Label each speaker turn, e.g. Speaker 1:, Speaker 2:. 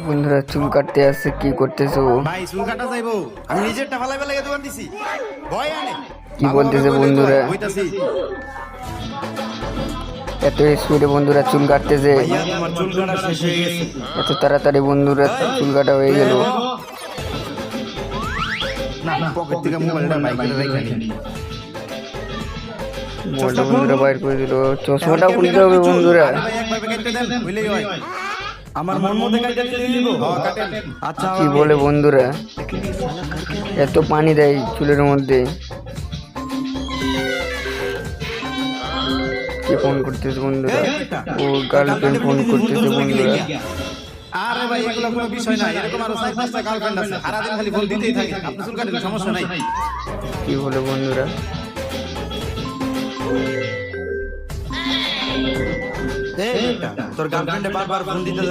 Speaker 1: বন্ধুরা চুল কাটতে আসছে, কি করতেছো?
Speaker 2: ভাই চুল কাটা যাইবো, আমি নিজেরটা ফালাই ফেলাই দোকান দিছি। ভয় আনে
Speaker 1: কি বলতেছে বন্ধুরা?
Speaker 2: হইতাছি
Speaker 1: এত স্পিডে বন্ধুরা চুল কাটতেছে,
Speaker 2: ভাইয়া, তোমার চুল কাটা শেষ হয়ে গেছে।
Speaker 1: এত তাড়াতাড়ি বন্ধুরা চুল কাটা হয়ে গেল।
Speaker 2: না পকেট থেকে মোবাইলটা বাইরে রেখে নি।
Speaker 1: মোবাইলটা বন্ধুরা বাইর করে দিল। চশমাটা খুলতে হবে বন্ধুরা।
Speaker 2: ভাই একবার কেটে দেন, হইলেই হয়। আমার মন মতো কেটে দিব। হ্যাঁ কাটেন। আচ্ছা
Speaker 1: কি বলে বন্ধুরা? এত পানি দেয় চুলের মধ্যে। কি ফোন করতেছে বন্ধুরা? ও গার্লফ্রেন্ড ফোন করতেছে বন্ধুরা।
Speaker 2: আরে ভাই এগুলো কোনো বিষয় না, এরকম আরো 4-5টা গার্লফ্রেন্ড আছে, সারাদিন খালি ফোন দিতেই থাকে। আপনি চুল কাটেন, সমস্যা নাই।
Speaker 1: কি বলে বন্ধুরা?
Speaker 2: এই বেটা, তোর গার্লফ্রেন্ডে বারবার ফোন দিতে